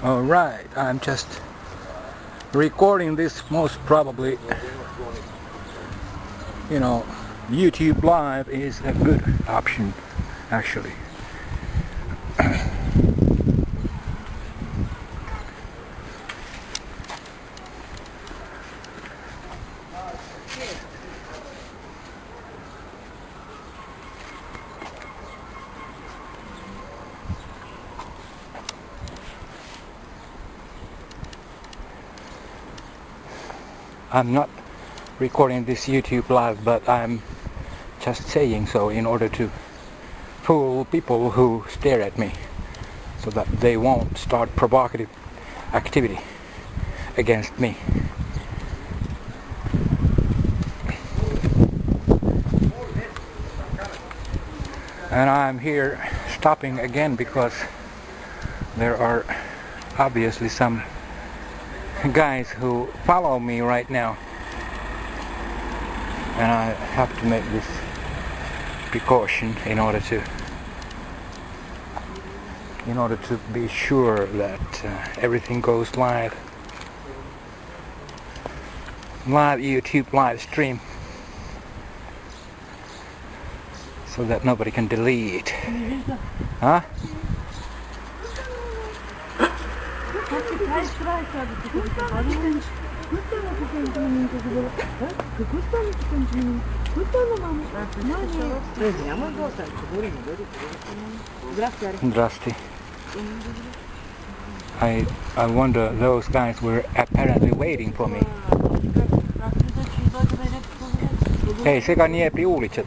Alright, I'm just recording this. Most probably, YouTube Live is a good option, actually. I'm not recording this YouTube Live, but I'm just saying so in order to fool people who stare at me, so that they won't start provocative activity against me. And I'm here stopping again because there are obviously some guys who follow me right now, and I have to make this precaution in order to be sure that everything goes live YouTube live stream, so that nobody can delete. Huh? Zdrasti. I wonder, those guys were apparently waiting for me. Hei, sekä niepi uulitset.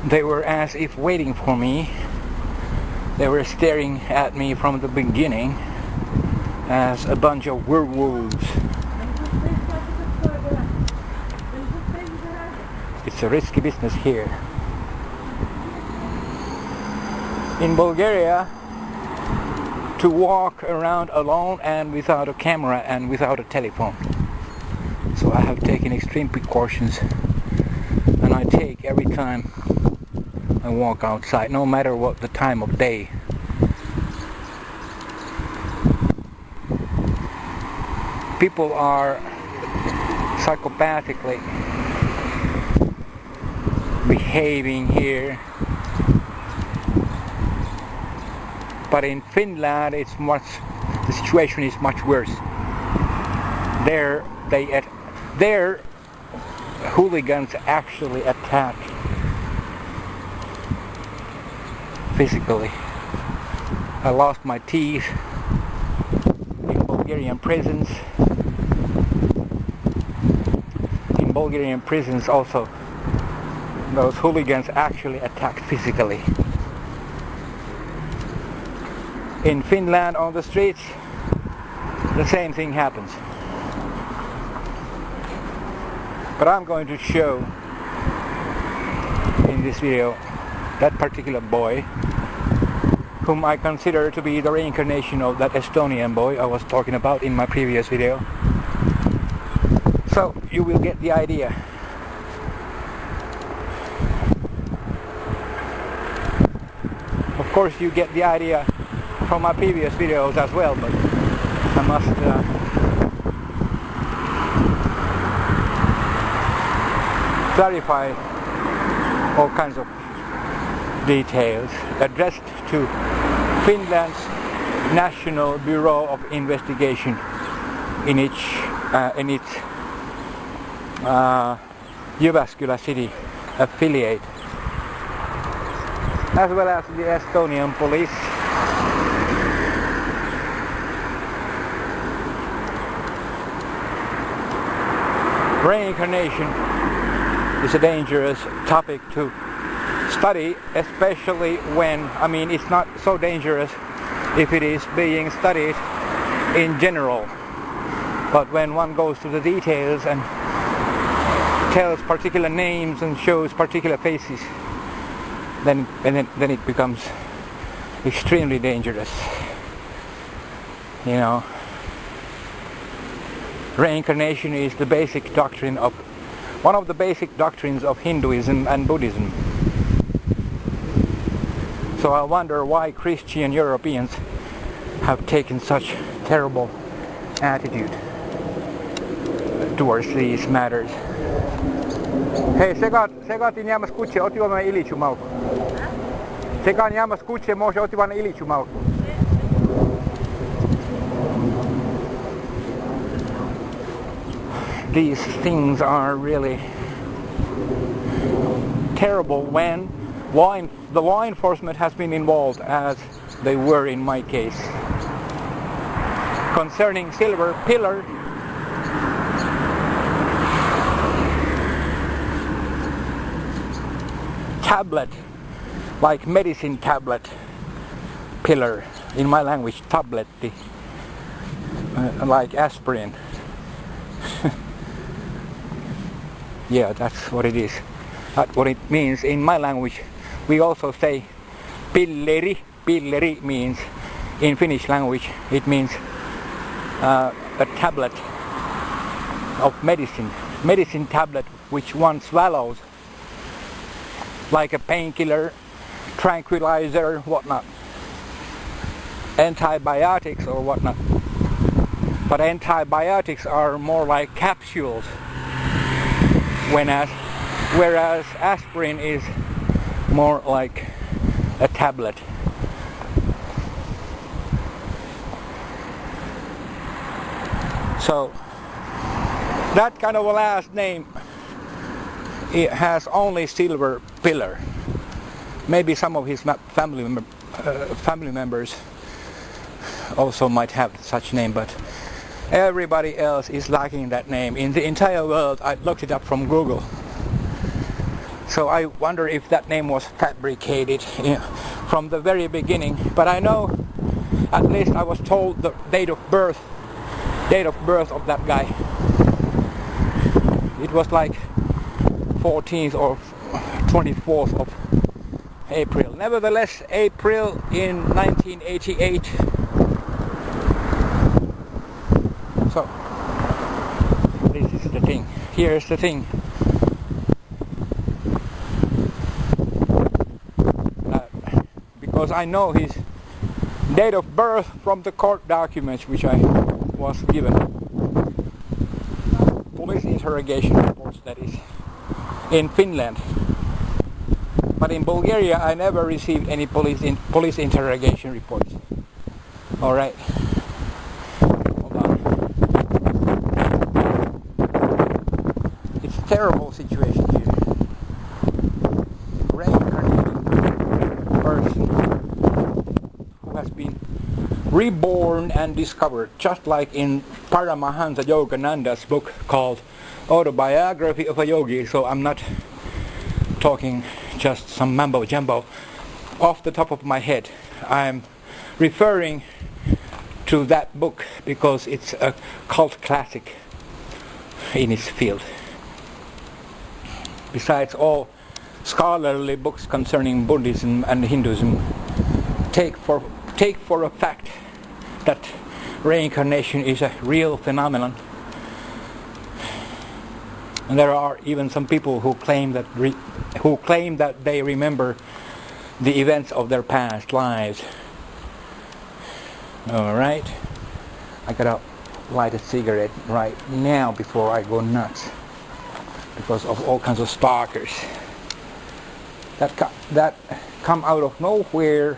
They were as if waiting for me. They were staring at me from the beginning as a bunch of werewolves. It's a risky business here. In Bulgaria, to walk around alone and without a camera and without a telephone. So I have taken extreme precautions, and I take every time I walk outside, no matter what the time of day. People are psychopathically behaving here, but in Finland the situation is much worse. There hooligans actually attack physically. I lost my teeth in Bulgarian prisons. In Bulgarian prisons also, those hooligans actually attacked physically. In Finland, on the streets, the same thing happens. But I'm going to show in this video that particular boy, whom I consider to be the reincarnation of that Estonian boy I was talking about in my previous video. So you will get the idea. Of course you get the idea from my previous videos as well, but I must clarify all kinds of details addressed to Finland's National Bureau of Investigation in its Jyväskylä city affiliate, as well as the Estonian police. Reincarnation is a dangerous topic to study, especially when, it's not so dangerous if it is being studied in general, but when one goes to the details and tells particular names and shows particular faces, then it becomes extremely dangerous. Reincarnation is the basic doctrine of one of the basic doctrines of Hinduism and Buddhism. So I wonder why Christian Europeans have taken such terrible attitude towards these matters. Hei, segatin jäämäs kutse, oti vaan ilitsu malku. Sekaan jäämäs kutse, može oti vaan ilitsu malku. These things are really terrible when the law enforcement has been involved, as they were in my case. Concerning silver pillar, tablet, like medicine tablet, pillar, in my language tabletti, like aspirin. Yeah, that's what it is. That's what it means in my language. We also say pilleri. Pilleri means, in Finnish language, it means a tablet of medicine. Medicine tablet which one swallows, like a painkiller, tranquilizer, whatnot. Antibiotics or whatnot. But antibiotics are more like capsules, whereas aspirin is more like a tablet. So that kind of a last name, it has only silver pillar. Maybe some of his family members also might have such name, but everybody else is lacking that name in the entire world. I looked it up from Google. So I wonder if that name was fabricated from the very beginning. But I know, at least I was told the date of birth of that guy. It was like 14th or 24th of April. Nevertheless, April in 1988. So, this is the thing. Here's the thing. Because I know his date of birth from the court documents which I was given. Police interrogation reports, that is, in Finland. But in Bulgaria I never received any police interrogation reports. Alright. Hold on. It's a terrible situation here. Reincarnated person who has been reborn and discovered, just like in Paramahansa Yogananda's book called Autobiography of a Yogi. So I'm not talking just some mambo jumbo off the top of my head. I'm referring to that book because it's a cult classic in its field. Besides all scholarly books concerning Buddhism and Hinduism take for a fact that reincarnation is a real phenomenon. And there are even some people who claim that they remember the events of their past lives. Alright, I gotta light a cigarette right now before I go nuts because of all kinds of stalkers that come out of nowhere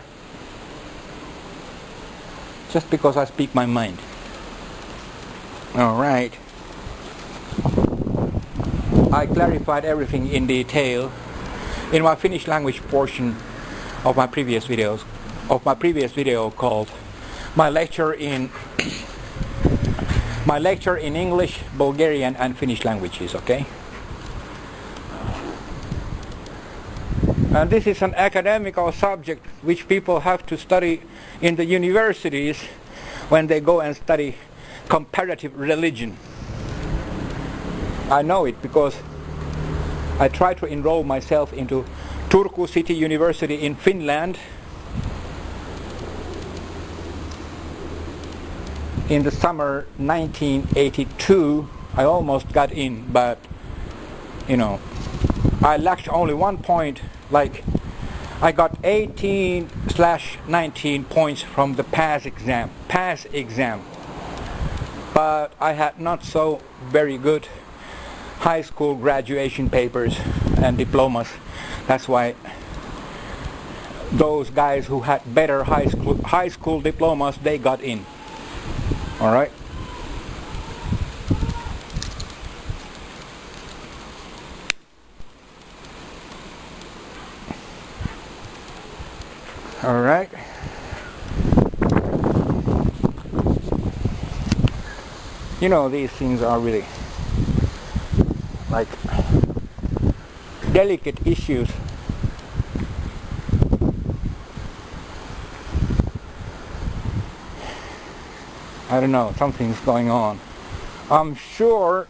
just because I speak my mind. Alright, I clarified everything in detail in my Finnish language portion of my previous video called my lecture in English, Bulgarian and Finnish languages, okay? And this is an academical subject which people have to study in the universities when they go and study comparative religion. I know it because I tried to enroll myself into Turku City University in Finland in the summer 1982. I almost got in, but you know, I lacked only one point. Like I got 18/19 points from the pass exam, but I had not so very good high school graduation papers and diplomas. That's why those guys who had better high school diplomas, they got in. All right. All right. You know, these things are really like delicate issues. I don't know, something's going on. I'm sure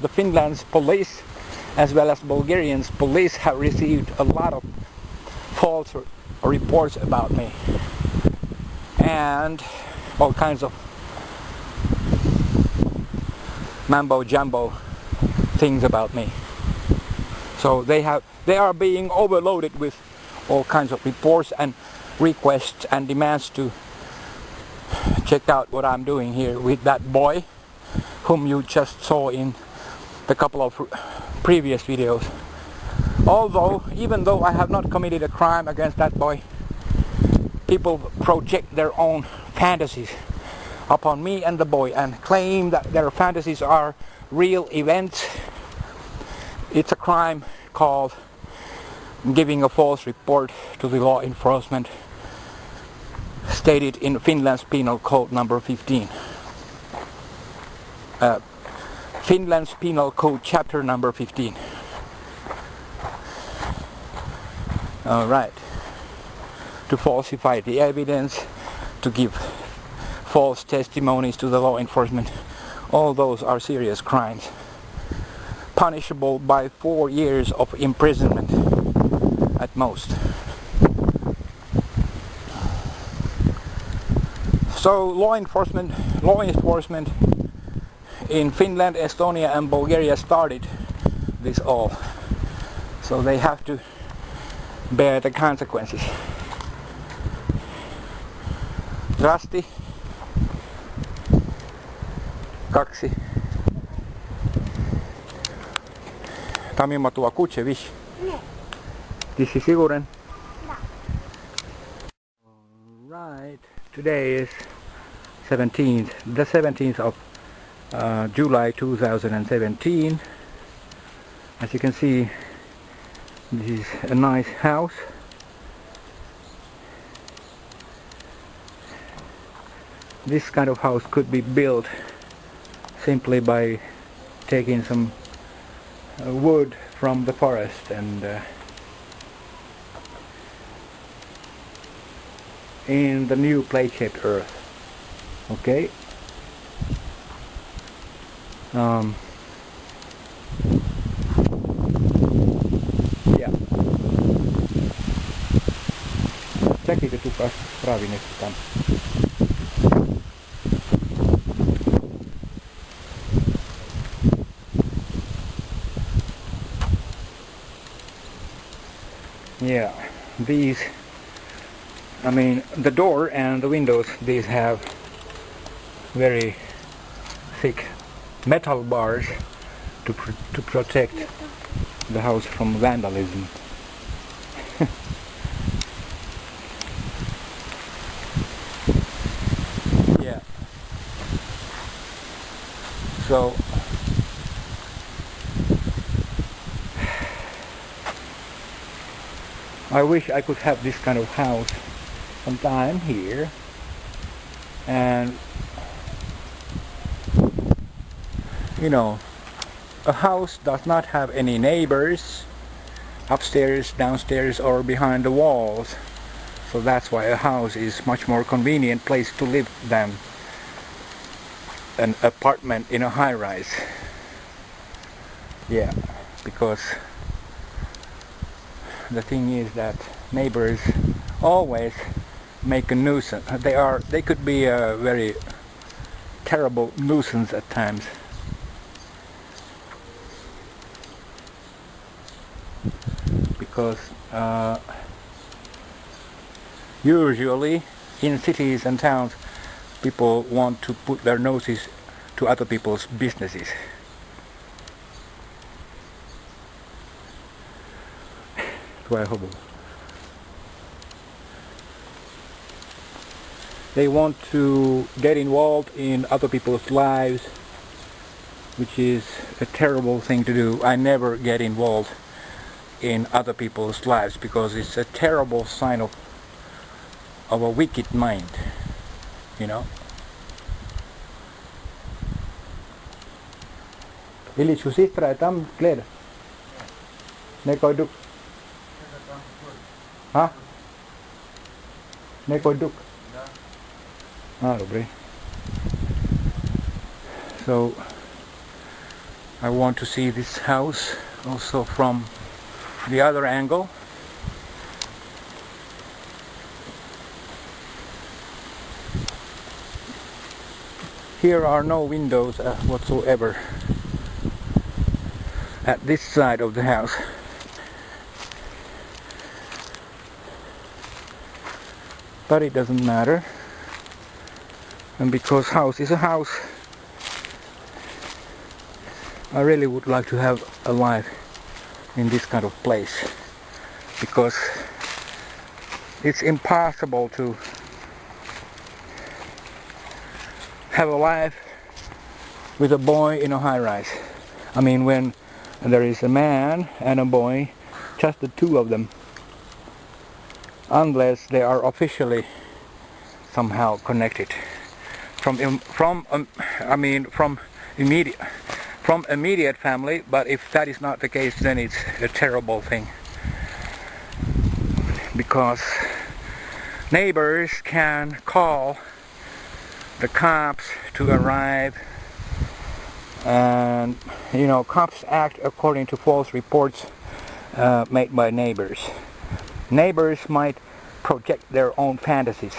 the Finland's police as well as Bulgarian's police have received a lot of false reports about me and all kinds of mambo jumbo things about me. So they are being overloaded with all kinds of reports and requests and demands to check out what I'm doing here with that boy whom you just saw in the couple of previous videos. Even though I have not committed a crime against that boy, people project their own fantasies upon me and the boy and claim that their fantasies are real events. It's a crime called giving a false report to the law enforcement, stated in Finland's Penal Code number 15. Finland's Penal Code chapter number 15. Alright. To falsify the evidence, to give false testimonies to the law enforcement, all those are serious crimes, punishable by 4 years of imprisonment at most. So law enforcement in Finland, Estonia and Bulgaria started this all. So they have to bear the consequences. Rasti 2 Tamima tuo kutsevich. This is Siguren. Alright, today is the 17th of July 2017. As you can see, this is a nice house. This kind of house could be built simply by taking some wood from the forest and in the new plate-shaped earth. Okay. Yeah. Säkikö tukas ravinnetaan? Yeah, these, I mean, the door and the windows, these have very thick metal bars to protect the house from vandalism. Yeah. So I wish I could have this kind of house sometime here, and you know, a house does not have any neighbors upstairs, downstairs or behind the walls, so that's why a house is much more convenient place to live than an apartment in a high-rise. Yeah, because the thing is that neighbors always make a nuisance. They could be a very terrible nuisance at times. Because Usually in cities and towns people want to put their noses to other people's businesses. They want to get involved in other people's lives, which is a terrible thing to do. I never get involved in other people's lives because it's a terrible sign of a wicked mind, you know. Vill du sitta i tam kläder? Neko duk. Ha? Neko duk. Ah, dobrý. So I want to see this house also from the other angle. Here are no windows whatsoever at this side of the house. But it doesn't matter. And because house is a house, I really would like to have a life in this kind of place, because it's impossible to have a life with a boy in a high-rise. I mean, when there is a man and a boy, just the two of them, unless they are officially somehow connected from immediate family. But if that is not the case, then it's a terrible thing, because neighbors can call the cops to arrive, and you know, cops act according to false reports made by neighbors. Neighbors might project their own fantasies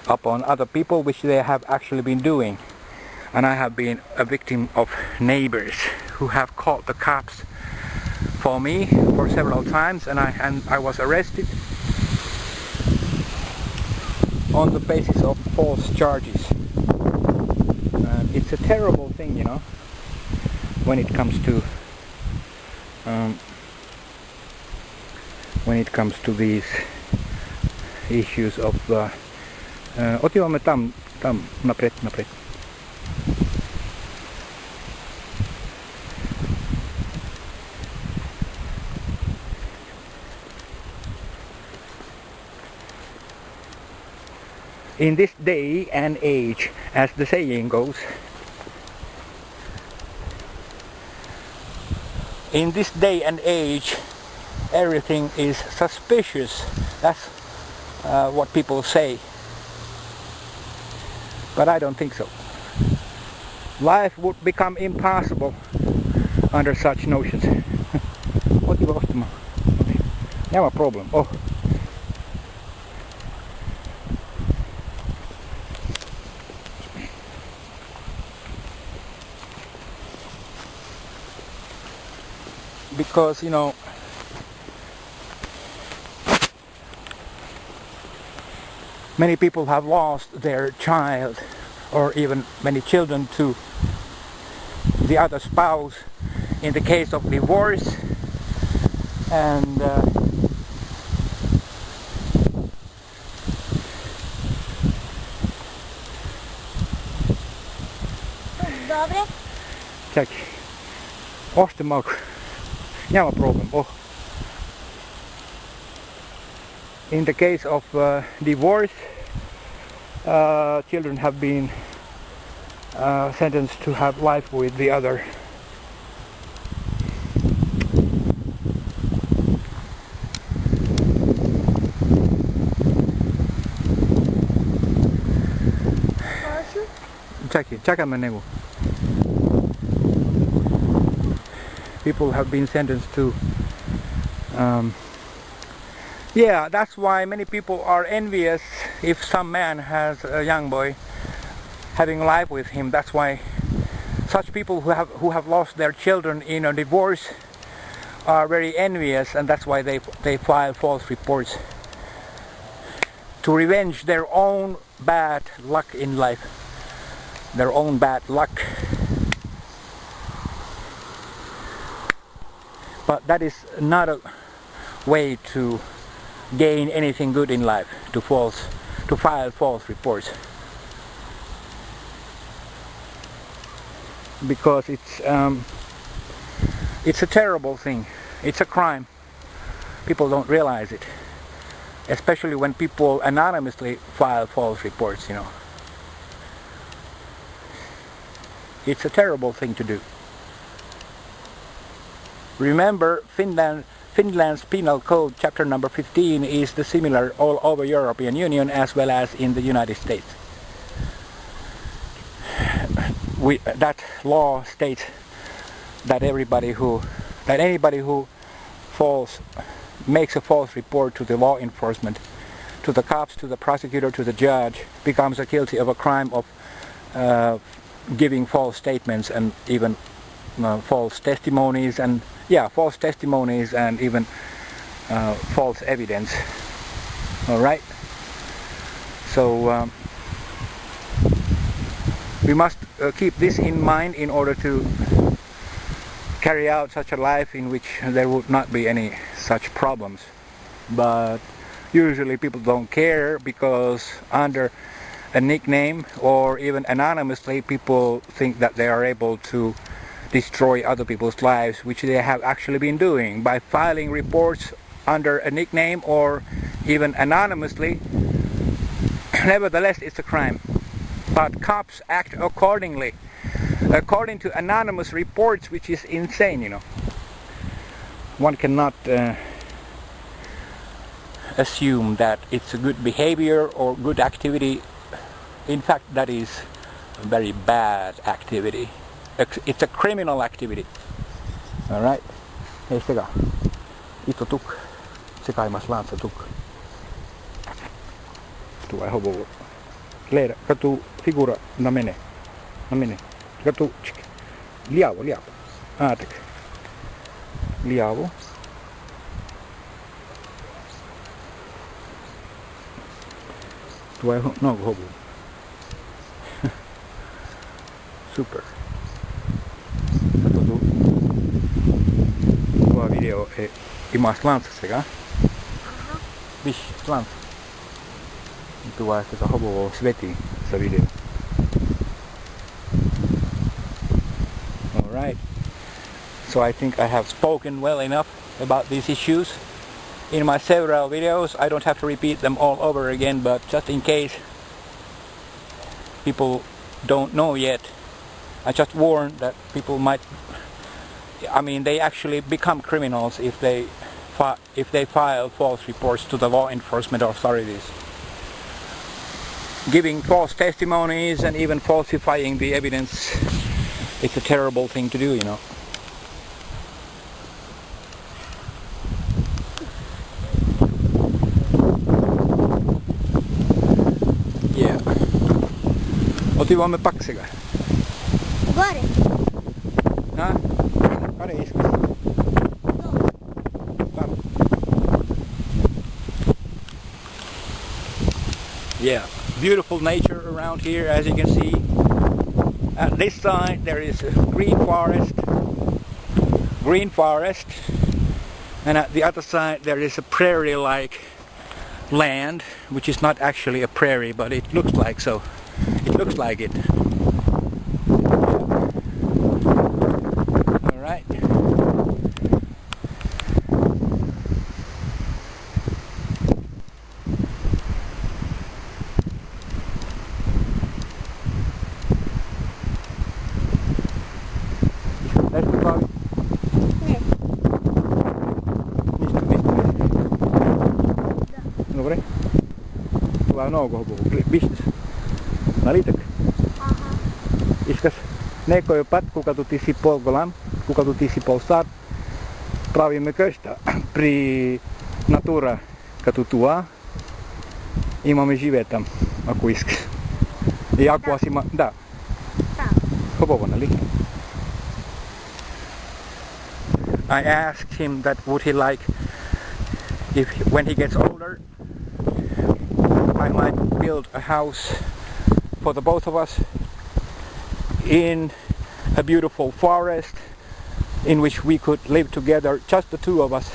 upon other people, which they have actually been doing. And I have been a victim of neighbors who have called the cops for me for several times, and I was arrested on the basis of false charges. And it's a terrible thing, you know, when it comes to these issues of otimme tam napred. In this day and age, as the saying goes, in this day and age, everything is suspicious. That's what people say. But I don't think so. Life would become impossible under such notions. Otimme ostamaan. Няма problem. Oh. Because, you know, many people have lost their child, or even many children, to the other spouse in the case of divorce, and Dobre? Čekaj, ošte malko. Няма problem. Oh. In the case of divorce, children have been sentenced to have life with the other. Čakame nego. People have been sentenced to yeah, that's why many people are envious if some man has a young boy having life with him. That's why such people who have lost their children in a divorce are very envious, and that's why they file false reports to revenge their own bad luck in life, their own bad luck. But that is not a way to gain anything good in life, to file false reports, because it's a terrible thing. It's a crime. People don't realize it, especially when people anonymously file false reports, you know. It's a terrible thing to do. Remember, Finland's penal code chapter number 15 is the similar all over European Union as well as in the United States. That law states that anybody who makes a false report to the law enforcement, to the cops, to the prosecutor, to the judge, becomes guilty of a crime of giving false statements and even false testimonies and even false evidence. All right. So we must keep this in mind in order to carry out such a life in which there would not be any such problems. But usually people don't care, because under a nickname or even anonymously, people think that they are able to destroy other people's lives, which they have actually been doing by filing reports under a nickname or even anonymously. Nevertheless, it's a crime. But cops act accordingly, according to anonymous reports, which is insane, you know. One cannot assume that it's a good behavior or good activity. In fact, that is a very bad activity. It's a criminal activity. All right. Hei sekä. Ito tuk. Sekaimas lansa tuk. Tuo hobo. Leida. Katu figura. Na mene. Katu. Liavo. Aatek. Liavo. Tuo hobo. Super. Tuo video är imast landsega. Vish lans. Tuo är så hobo sveti sa video. All right. So I think I have spoken well enough about these issues in my several videos. I don't have to repeat them all over again, but just in case people don't know yet, I just warn that people might, they actually become criminals if they file false reports to the law enforcement authorities. Giving false testimonies and even falsifying the evidence, it's a terrible thing to do, you know. Yeah. Otimme paksika. Gore. Huh? Gore is. Yeah, beautiful nature around here, as you can see. At this side there is a green forest, and at the other side there is a prairie-like land, which is not actually a prairie, but it looks like so. It looks like it. Alright. Dobre? Това е много хубаво. Вижте. Нали така? Искаш некој пат, когато ти си по-голям, когато ти си по-стар, правиме къща при натура като това. Имаме живее там, ако искаш. И ако аз има... Да. Хубаво, нали? I asked him that would he like, if when he gets older, might build a house for the both of us in a beautiful forest in which we could live together, just the two of us.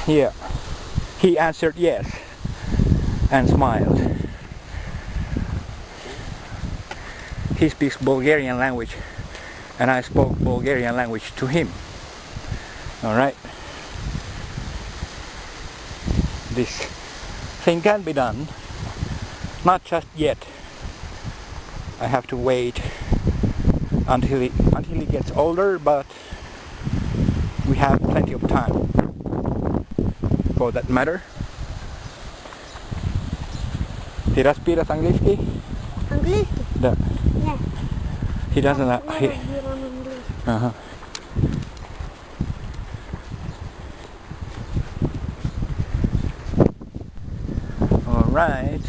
Yeah, he answered yes and smiled. He speaks Bulgarian language and I spoke Bulgarian language to him. Alright. This thing can be done. Not just yet. I have to wait until he gets older, but we have plenty of time for that matter. Ты распирас английский? Английский? Да. Нет. He doesn't. Uh-huh. All right.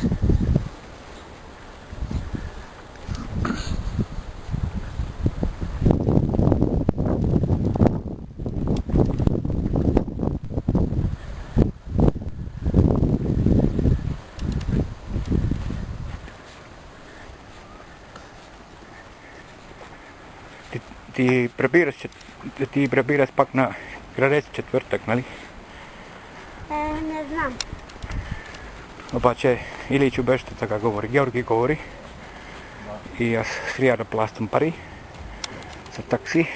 Ты пробираешь пак на градец четвертак, нали? Не знам. Обаче Иличу беше така говори, Георги говори и аз трябва да плащам пари за такси.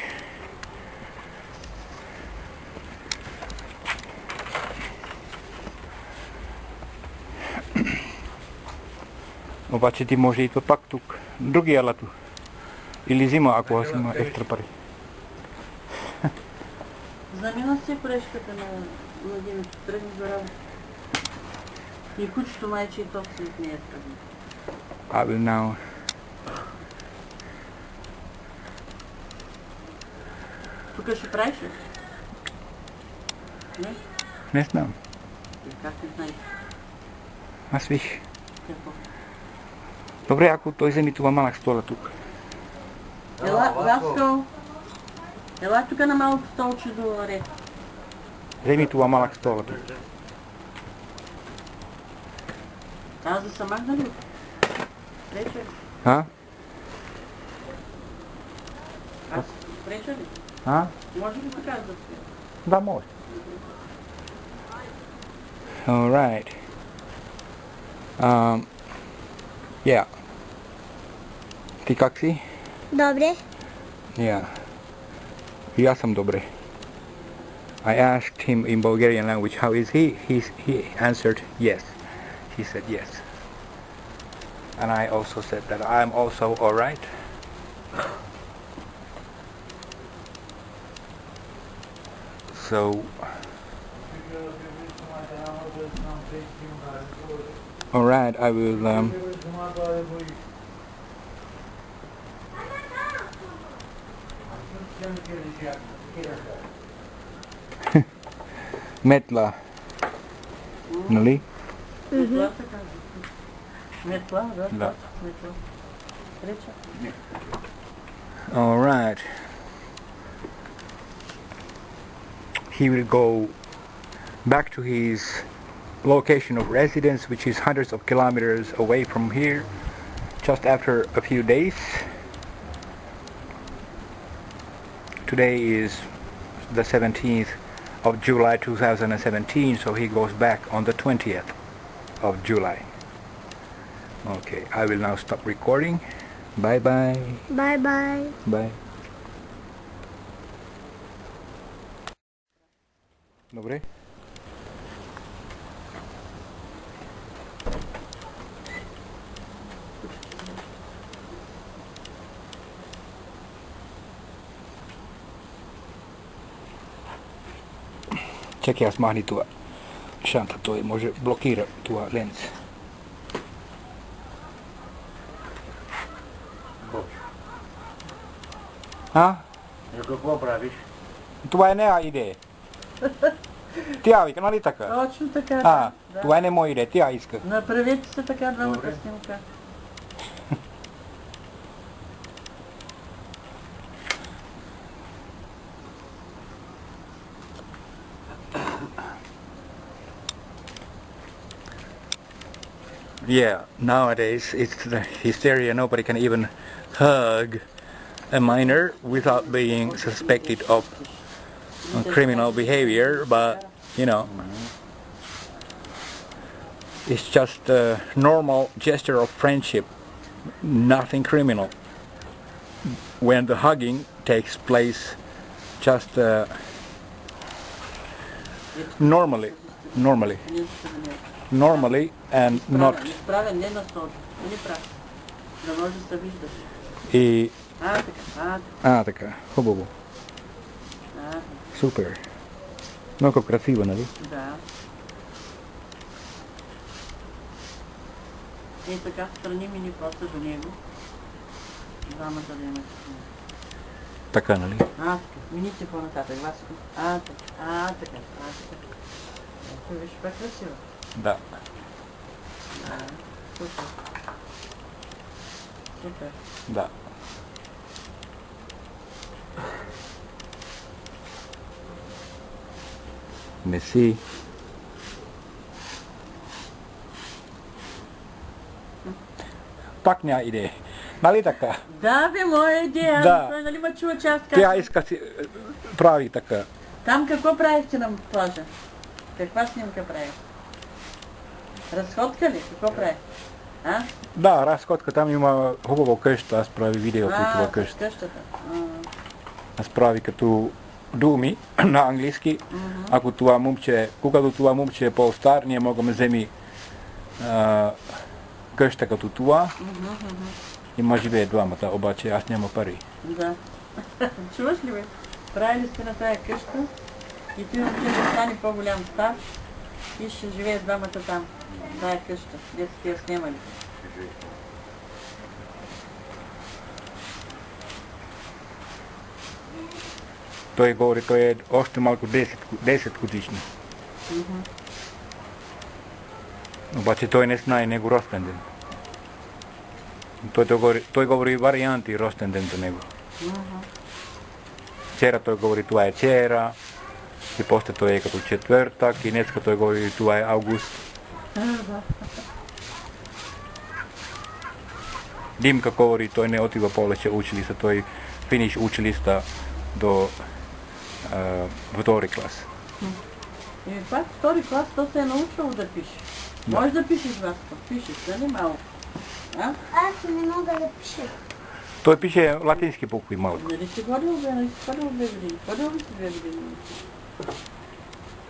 Обаче ти може идва пак тук, другия лято. Или зима, ако аз има екстра пари. Замина си прешката на младенето, тръгни за работа. И кучето майче и то след нея тръгне. I will now. Тук ще правиш ли? Не? Не знам. Как не знаеш? Аз виж. Какво? Добре, ако той вземи това малък стола тук. Ела, Ласко! Ела тук на малко столче до ред. Вземи това малък стола тук. Аз да съм махна ли? Преча ли? А? Аз преча ли? А? Може ли така да спя? Да, може. Alright. Yeah. Ти как си? Добре. Yeah. И аз съм добре. I asked him in Bulgarian language how is he? He answered yes. He said yes. And I also said that I'm also alright. So alright, I will метла. Нали? Метла се казва. Метла, да? Да. Метла. Преча? Alright. He will go back to his location of residence, which is hundreds of kilometers away from here, just after a few days. Today is the 17th of July 2017, so he goes back on the 20th of July. Okay, I will now stop recording. Bye bye. Bye bye. Bye. Добре. Чакай, аз махни това шанта, той може блокира това ленц. А? Какво правиш? Това е нея идея. Тя вика, нали така? Точно така, А, да. това не е моя идея, тя иска. Направете се така двамата снимка. Yeah, nowadays it's the hysteria. Nobody can even hug a minor without being suspected of criminal behavior, but you know, it's just a normal gesture of friendship, nothing criminal. When the hugging takes place just normally and not Изправен, не на стол. Не прав. Да може да се виждаш. и Така. така, хубаво. А, Супер. Много красиво, нали? да. И така страни мини просто до него. Двамата да имат. Така, нали? Така. Мините по-нататък, Васко. Така. Ето виж по-красиво. Да. Супер. Супер. Да. Меси. Пак няма идея. Нали така? Да, бе, моя идея. Да. Той нали ма чува, че аз Тя казвам. иска си прави така. Там какво правихте на плажа? Каква снимка правих? Разходка ли? Какво правих? А? Да, разходка, там има хубаво къща, аз прави видео при това къща. къщата. Аз прави като думи на английски. Ако това момче, когато това момче е по-стар, ние можем да вземи къща като това. И ма живее двамата, обаче аз няма пари. Да. Чуваш ли бе? Правили сте на тая къща и ти момче ще стане по-голям стар и ще живее двамата там. Тая къща, где сте я снимали. Той говори, той е още малко 10 годишни. Обаче той не знае него ростен ден. Той говори варианти ростен ден до него. Вчера той говори това е вчера, и после той е като четвъртък, и днеска той говори това е август. Димка говори, той не отива повече училище, той финиш училище до втори клас. И пак втори клас, то се е научило да пише. Можеш да пишеш, Васко, пишеш, нали малко? А? Аз не мога да пиша. Той пише латински букви малко. Нали си ходил, бе, нали си ходил 2 години? Ходил ли си 2 години?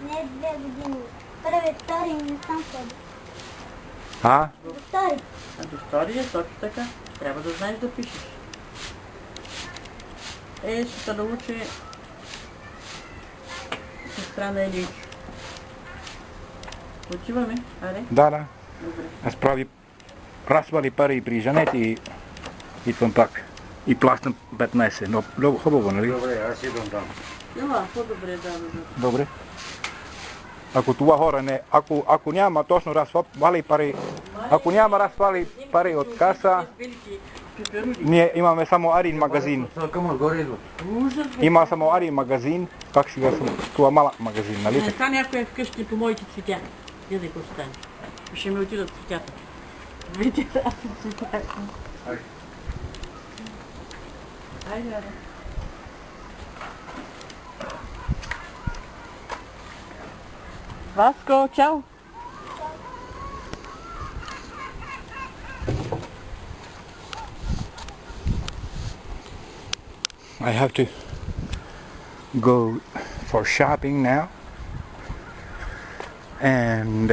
Не 2 години. Първи, втори не съм ходил. А? До втори. А до втори е точно така. Трябва да знаеш да пишеш. Ще се научи сестра на Елич. Отиваме, аре? Да. Добре. Аз прави развали пари при женет и идвам пак. И плащам 15, но хубаво, нали? Добре, аз идвам там. Ела, по-добре, да. Добре. Ако това хора не, ако няма точно развали пари, ако няма развали пари от каса, ние имаме само един магазин. Камър, горе идвам. Ужас, бе. Има само един магазин, как сега съм, това малък магазин, нали? Не стане някой вкъщи по моите цветя. Гледай какво стане. Ще ми отидат цветята. Видите, аз съм цветя. Айде, аре. Васко, чао! I have to go for shopping now, and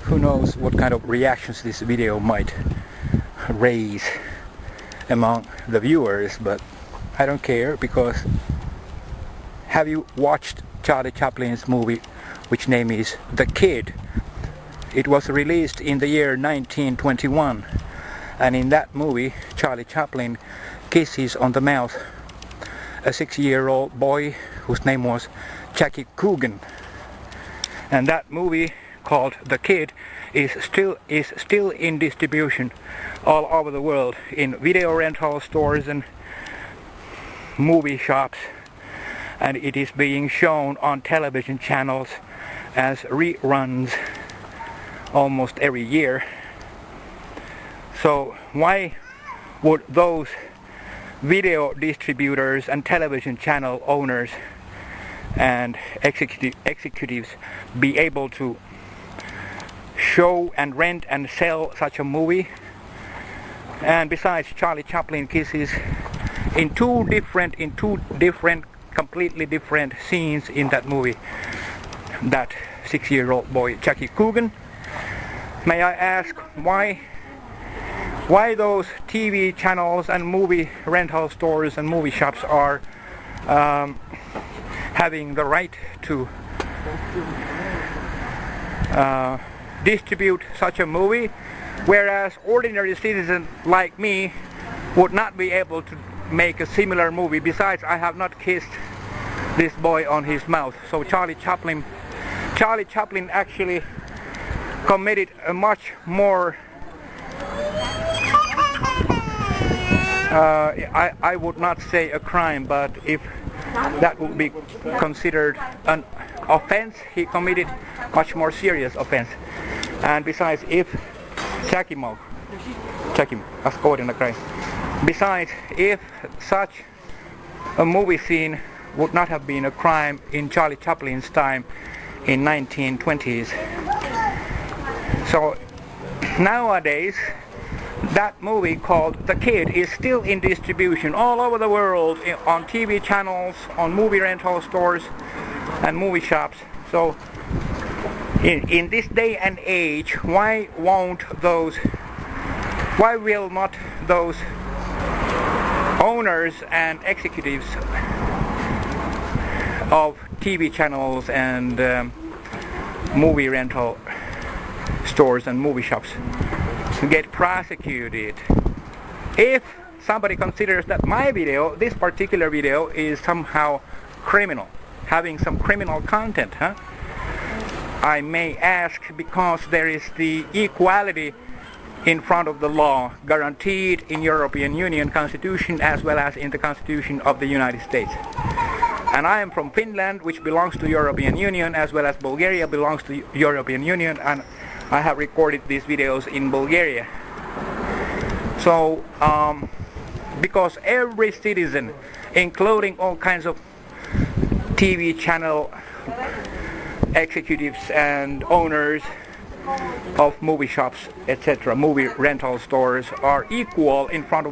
who knows what kind of reactions this video might raise among the viewers, but I don't care, because have you watched Charlie Chaplin's movie which name is The Kid? It was released in the year 1921, and in that movie Charlie Chaplin kisses on the mouth a 6-year-old boy whose name was Jackie Coogan. And that movie called The Kid is still in distribution all over the world in video rental stores and movie shops and it is being shown on television channels as reruns almost every year. So why would those video distributors and television channel owners and executives be able to show and rent and sell such a movie? And besides, Charlie Chaplin kisses in two different completely different scenes in that movie that 6-year-old boy Jackie Coogan. May I ask why those TV channels and movie rental stores and movie shops are having the right to distribute such a movie, whereas ordinary citizens like me would not be able to make a similar movie. Besides, I have not kissed this boy on his mouth. So Charlie Chaplin actually committed a much more I would not say a crime, but if that would be considered an offense, he committed much more serious offense. And besides, if besides, if such a movie scene would not have been a crime in Charlie Chaplin's time in 1920s. So nowadays that movie called The Kid is still in distribution all over the world, on TV channels, on movie rental stores and movie shops. So in this day and age, why will not those owners and executives of TV channels and movie rental stores and movie shops get prosecuted if somebody considers that my video, this particular video, is somehow criminal, having some criminal content, huh? I may ask, because there is the equality in front of the law guaranteed in European Union Constitution as well as in the Constitution of the United States. And I am from Finland, which belongs to European Union, as well as Bulgaria belongs to European Union, and I have recorded these videos in Bulgaria. So because every citizen, including all kinds of TV channel executives and owners of movie shops, etc., movie rental stores, are equal in front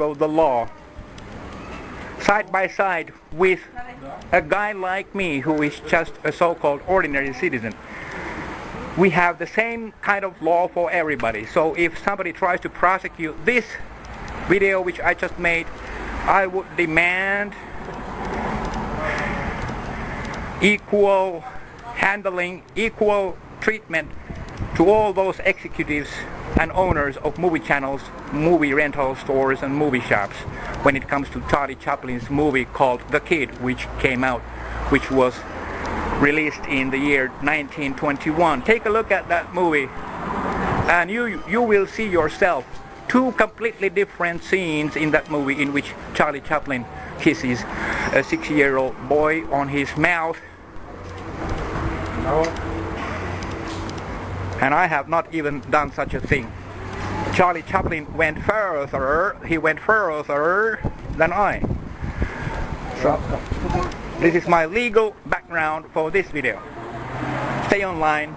of the law, side by side with a guy like me who is just a so-called ordinary citizen. We have the same kind of law for everybody. So if somebody tries to prosecute this video which I just made, I would demand equal handling, equal treatment to all those executives and owners of movie channels, movie rental stores and movie shops when it comes to Charlie Chaplin's movie called The Kid, which came out, which was released in the year 1921. Take a look at that movie and you will see yourself two completely different scenes in that movie in which Charlie Chaplin kisses a 6-year-old boy on his mouth. And I have not even done such a thing. Charlie Chaplin went further than I. So this is my legal background for this video. Stay online.